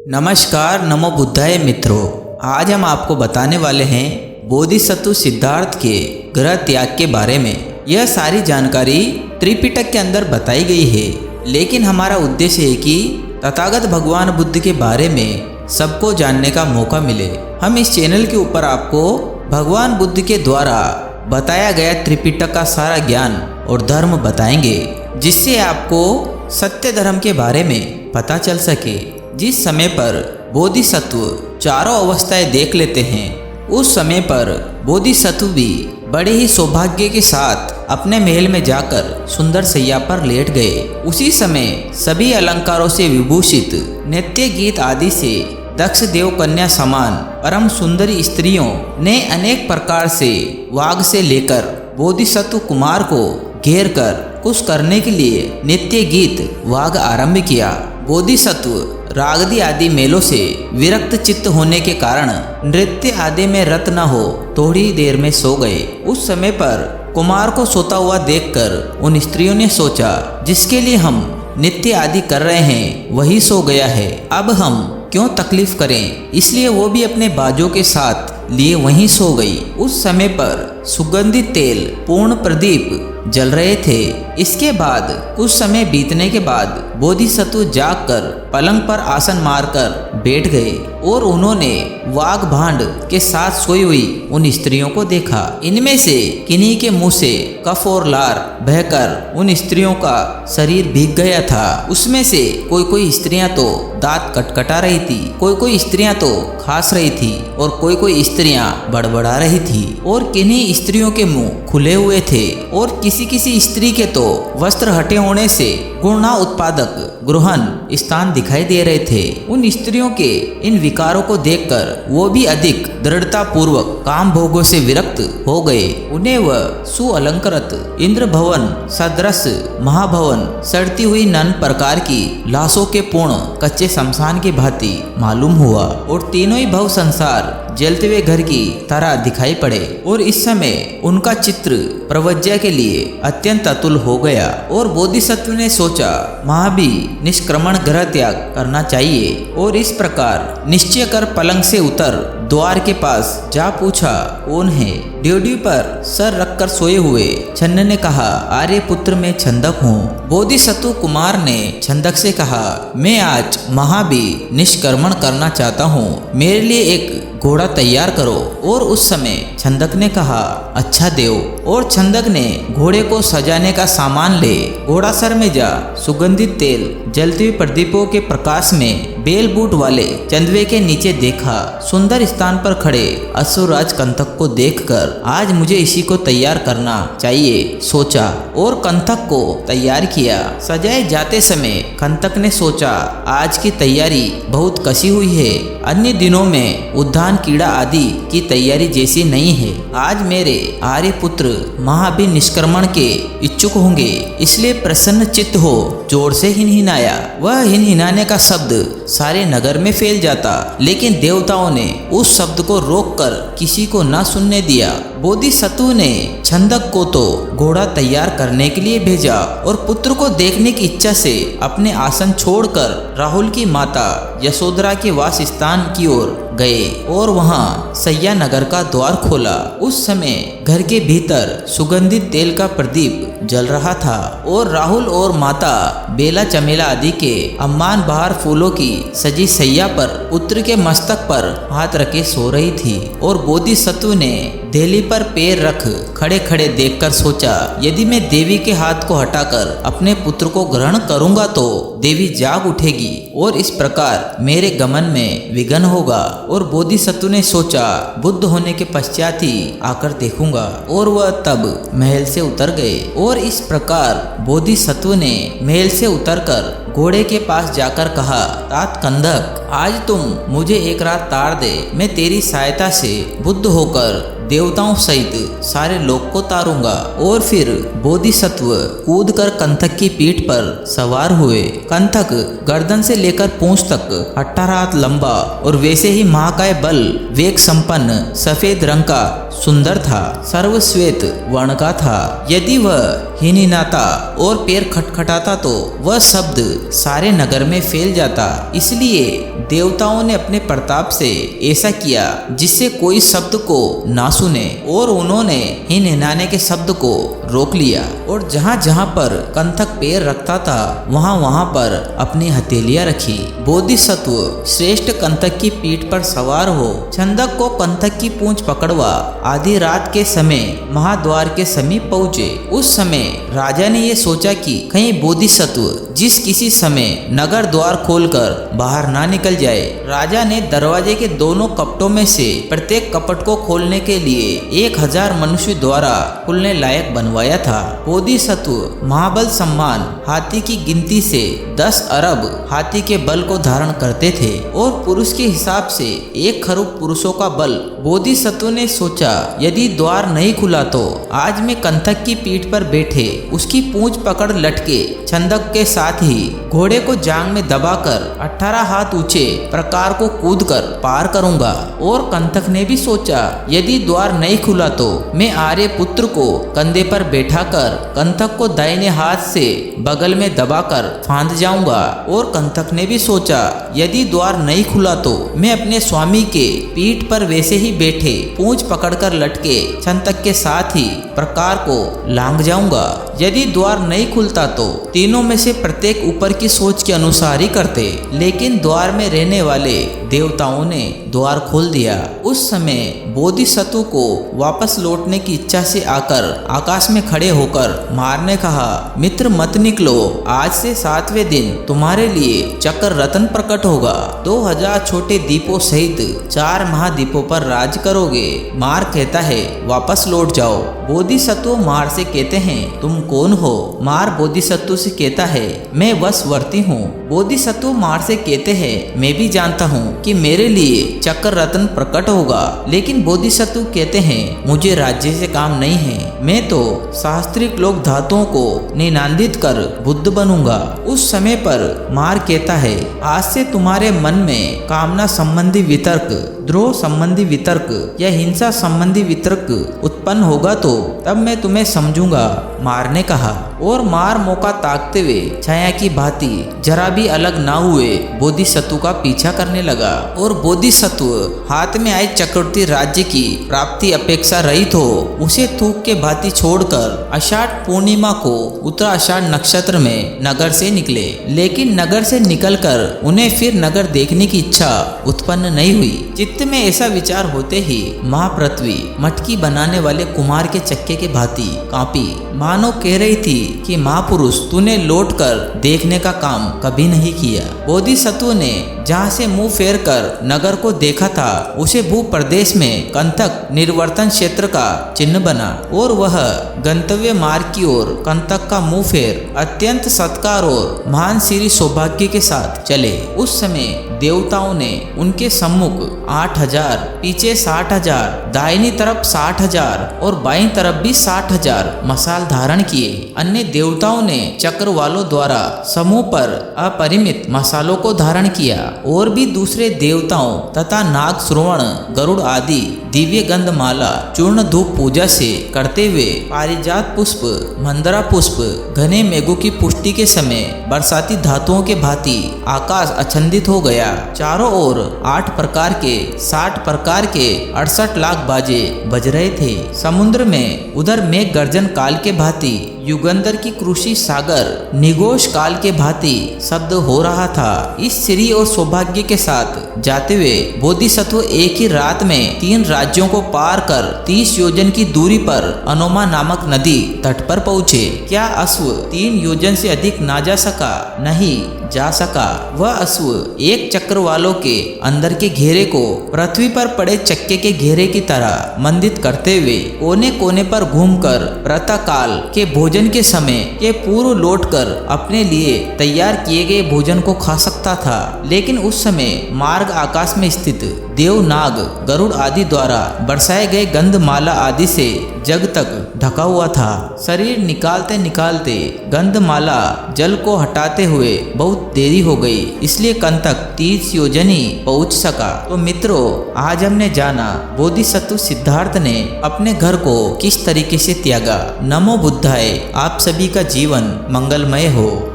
नमस्कार, नमो बुद्धाय मित्रों। आज हम आपको बताने वाले हैं बोधिसत्व सिद्धार्थ के ग्रह त्याग के बारे में। यह सारी जानकारी त्रिपिटक के अंदर बताई गई है, लेकिन हमारा उद्देश्य है कि तथागत भगवान बुद्ध के बारे में सबको जानने का मौका मिले। हम इस चैनल के ऊपर आपको भगवान बुद्ध के द्वारा बताया गया त्रिपिटक का सारा ज्ञान और धर्म बताएंगे, जिससे आपको सत्य धर्म के बारे में पता चल सके। जिस समय पर बोधिसत्व चारों अवस्थाएं देख लेते हैं, उस समय पर बोधिसत्व भी बड़े ही सौभाग्य के साथ अपने महल में जाकर सुंदर सैया पर लेट गए। उसी समय सभी अलंकारों से विभूषित नृत्य गीत आदि से दक्ष देव कन्या समान परम सुंदरी स्त्रियों ने अनेक प्रकार से वाग से लेकर बोधिसत्व कुमार को घेर कर कुछ करने के लिए नृत्य गीत वाग आरंभ किया। बोधिसत्व रागदी आदि मेलों से विरक्त चित्त होने के कारण नृत्य आदि में रत न हो थोड़ी देर में सो गए। उस समय पर कुमार को सोता हुआ देखकर उन स्त्रियों ने सोचा, जिसके लिए हम नृत्य आदि कर रहे हैं वही सो गया है, अब हम क्यों तकलीफ करें। इसलिए वो भी अपने बाजों के साथ लिए वहीं सो गई। उस समय पर सुगंधित तेल पूर्ण प्रदीप जल रहे थे। इसके बाद कुछ समय बीतने के बाद बोधिसत्व जागकर पलंग पर आसन मारकर बैठ गए और उन्होंने वाग भांड के साथ सोई हुई उन स्त्रियों को देखा। इनमें से किन्हीं के मुंह से कफ और लार बहकर उन स्त्रियों का शरीर भीग गया था। उसमें से कोई स्त्रियां तो दांत कटकटा रही थी, कोई स्त्रियां तो खांस रही थी और कोई स्त्रियां बड़बड़ा रही थी और किन्हीं स्त्रियों के मुंह खुले हुए थे और किसी स्त्री के तो वस्त्र हटे होने से गुणा उत्पादक गृहन स्थान दिखाई दे रहे थे। उन स्त्रियों के इन विकारों को देखकर वो भी अधिक दृढ़ता पूर्वक काम भोगों से विरक्त हो गए। उन्हें वह सुअलंकृत इंद्र भवन सदृश महाभवन सड़ती हुई नन प्रकार की लाशों के पूर्ण कच्चे शमशान की भांति मालूम हुआ और तीनों ही भव संसार जलते हुए घर की तरह दिखाई पड़े और इस समय उनका चित्र प्रवज्ञा के लिए अत्यंत अतुल हो गया और बोधिसत्व ने सोचा, महाभी निष्क्रमण ग्रह त्याग करना चाहिए और इस प्रकार निश्चय कर पलंग से उतर द्वार के पास जा पूछा, कौन है। ड्योढ़ी पर सर रखकर सोए हुए छन्न ने कहा, आर्य पुत्र मैं छंदक हूँ। बोधिसत्व कुमार ने छंदक से कहा, मैं आज महाभी निष्क्रमण करना चाहता हूँ, मेरे लिए एक घोड़ा तैयार करो। और उस समय छंदक ने कहा, अच्छा देव। और छंदक ने घोड़े को सजाने का सामान ले घोड़ा सर में जा सुगंधित तेल जलते हुए प्रदीपों के प्रकाश में बेल बूट वाले चंदवे के नीचे देखा। सुंदर स्थान पर खड़े असुरराज कंथक को देखकर आज मुझे इसी को तैयार करना चाहिए सोचा और कंथक को तैयार किया। सजाए जाते समय कंथक ने सोचा, आज की तैयारी बहुत कसी हुई है, अन्य दिनों में उद्यान कीड़ा आदि की तैयारी जैसी नहीं है। आज मेरे आर्य पुत्र महाभी निष्क्रमण के इच्छुक होंगे, इसलिए प्रसन्न चित्त हो जोर से हिनहिनाया। वह हिनहिनाने का शब्द सारे नगर में फैल जाता, लेकिन देवताओं ने उस शब्द को रोककर किसी को न सुनने दिया। बोधिसत्व ने छंदक को तो घोड़ा तैयार करने के लिए भेजा और पुत्र को देखने की इच्छा से अपने आसन छोड़कर राहुल की माता यशोधरा के वास स्थान की ओर गए और वहां सैया नगर का द्वार खोला। उस समय घर के भीतर सुगंधित तेल का प्रदीप जल रहा था और राहुल और माता बेला चमेला आदि के अम्मान बहार फूलों की सजी सैया पर पुत्र के मस्तक पर हाथ रखे सो रही थी और बोधिसत्व ने देहली पर पैर रख खड़े खड़े देखकर सोचा, यदि मैं देवी के हाथ को हटाकर अपने पुत्र को ग्रहण करूंगा तो देवी जाग उठेगी और इस प्रकार मेरे गमन में विघ्न होगा। और बोधिसत्व ने सोचा, बुद्ध होने के पश्चात ही आकर देखूंगा और वह तब महल से उतर गए। और इस प्रकार बोधिसत्व ने महल से उतरकर घोड़े के पास जाकर कहा, तात कंधक, आज तुम मुझे एक रात तार दे, मैं तेरी सहायता से बुद्ध होकर देवताओं सहित सारे लोक को तारूंगा। और फिर बोधिसत्व कूद कर कंथक की पीठ पर सवार हुए। कंथक गर्दन से लेकर पूंछ तक 18 हाथ लंबा और वैसे ही महाकाय बल वेग संपन्न सफेद रंग का सुंदर था, सर्वश्वेत वर्ण का था। यदि वह हिनहिनाता और पैर खटखटाता तो वह शब्द सारे नगर में फैल जाता। इसलिए देवताओं ने अपने प्रताप से ऐसा किया जिससे कोई शब्द को ना सुने, और उन्होंने हिनहिनाने के शब्द को रोक लिया, और जहाँ जहाँ पर कंथक पैर रखता था वहाँ वहाँ पर अपनी हथेलियाँ रखी। बोधिसत्व श्रेष्ठ कंथक की पीठ पर सवार हो छंदक को कंथक की पूंछ पकड़वा आधी रात के समय महाद्वार के समीप पहुँचे। उस समय राजा ने ये सोचा कि कहीं बोधिसत्व जिस किसी समय नगर द्वार खोलकर बाहर ना निकल जाए। राजा ने दरवाजे के दोनों कपटों में से प्रत्येक कपट को खोलने के लिए 1000 मनुष्य द्वारा खुलने लायक बनवाया था। बोधिसत्व महाबल सम्मान हाथी की गिनती से 10 अरब हाथी के बल को धारण करते थे, और पुरुष के हिसाब से 1 खरुब पुरुषों का बल। बोधिसत्व ने सोचा यदि द्वार नहीं खुला तो आज मैं कंथक की पीठ पर बैठे उसकी पूंछ पकड़ लटके छंदक के साथ ही घोड़े को जांग में दबाकर 18 हाथ ऊंचे प्रकार को कूदकर पार करूंगा। और कंथक ने भी सोचा यदि द्वार नहीं खुला तो मैं आर्य पुत्र को कंधे पर बैठाकर कंथक को दाहिने हाथ से बगल में दबाकर फांद जाऊंगा। और कंथक ने भी सोचा यदि द्वार नहीं खुला तो मैं अपने स्वामी के पीठ पर वैसे ही बैठे पूंछ पकड़कर लटके छंदक के साथ ही प्रकार को लांग जाऊंगा। यदि द्वार नहीं खुलता तो तीनों में से प्रत्येक ऊपर की सोच के अनुसार ही करते, लेकिन द्वार में रहने वाले देवताओं ने द्वार खोल दिया। उस समय बोधिसत्व को वापस लौटने की इच्छा से आकर आकाश में खड़े होकर मार ने कहा, मित्र मत निकलो, आज से 7वें दिन तुम्हारे लिए चक्र रत्न प्रकट होगा। 2000 छोटे दीपों सहित 4 महाद्वीपों पर राज करोगे। मार कहता है वापस लौट जाओ। बोधिसत्व मार से कहते हैं तुम कौन हो? मार बोधिसत्व से कहता है मैं वशवर्ती हूँ। बोधिसत्व मार से कहते हैं मैं भी जानता हूँ कि मेरे लिए चक्र रत्न प्रकट होगा, लेकिन बोधिसत्व कहते हैं मुझे राज्य से काम नहीं है, मैं तो शास्त्रिक लोक धातुओं को निनादित कर बुद्ध बनूंगा। उस समय पर मार कहता है आज से तुम्हारे मन में कामना संबंधी वितर्क, द्रोह संबंधी वितर्क या हिंसा संबंधी वितर्क उत्पन्न होगा तो तब मैं तुम्हें समझूंगा। मार ने कहा, और मार मौका ताकते हुए छाया की भांति जरा भी अलग ना हुए बोधिसत्व का पीछा करने लगा। और बोधिसत्व हाथ में आए चक्रवर्ती राज्य की प्राप्ति अपेक्षा रहित हो उसे थूक के भांति छोड़कर आषाढ़ पूर्णिमा को उत्तराषाढ़ नक्षत्र में नगर से निकले, लेकिन नगर से निकलकर उन्हें फिर नगर देखने की इच्छा उत्पन्न नहीं हुई। चित्त में ऐसा विचार होते ही महापृथ्वी मटकी बनाने वाले कुमार के चक्के के भांति कांपी, मानो कह रही थी कि महापुरुष तूने लौट कर देखने का काम कभी नहीं किया। बोधिसत्व ने जहाँ से मुंह फेर कर नगर को देखा था उसे भू प्रदेश में कंथक निर्वर्तन क्षेत्र का चिन्ह बना, और वह गंतव्य मार्ग की ओर कंथक का मुंह फेर अत्यंत सत्कार और महान श्री सौभाग्य के साथ चले। उस समय देवताओं ने उनके सम्मुख 8000, पीछे 60,000, दाहिनी तरफ 60,000 और बाईं तरफ भी 60,000 मसाल धारण किए। अन्य देवताओं ने चक्र वालों द्वारा समूह पर अपरिमित मसालों को धारण किया, और भी दूसरे देवताओं तथा नाग, श्रवण, गरुड़ आदि दिव्य गंध माला चूर्ण धूप पूजा से करते हुए पारिजात पुष्प, मंदरा पुष्प, घने मेघों की पुष्टि के समय बरसाती धातुओं के भांति आकाश अछंदित हो गया। चारों ओर 8 प्रकार के 60 प्रकार के 68 लाख बाजे बज रहे थे। समुद्र में उधर मेघ गर्जन काल के भांति, युगंधर की कृषि सागर निघोष काल के भांति शब्द हो रहा था। इस श्री और सौभाग्य के साथ जाते हुए बोधिसत्व एक ही रात में 3 राज्यों को पार कर 30 योजन की दूरी पर अनोमा नामक नदी तट पर पहुँचे। क्या अश्व 3 योजन से अधिक ना जा सका? नहीं जा सका। वह अश्व एक चक्र वालों के अंदर के घेरे को पृथ्वी पर पड़े चक्के के घेरे की तरह मंडित करते हुए कोने कोने पर घूमकर प्रातः काल के भोजन के समय के पूर्व लौटकर अपने लिए तैयार किए गए भोजन को खा सकता था। लेकिन उस समय मार्ग आकाश में स्थित देव, नाग, गरुड़ आदि द्वारा बरसाए गए गंधमाला आदि से जग तक ढका हुआ था। शरीर निकालते निकालते गंधमाला जल को हटाते हुए बहुत देरी हो गई, इसलिए कंतक 30 योजन ही पहुंच सका। तो मित्रों, आज हमने जाना बोधिसत्व सिद्धार्थ ने अपने घर को किस तरीके से त्यागा। नमो बुद्धाय। आप सभी का जीवन मंगलमय हो।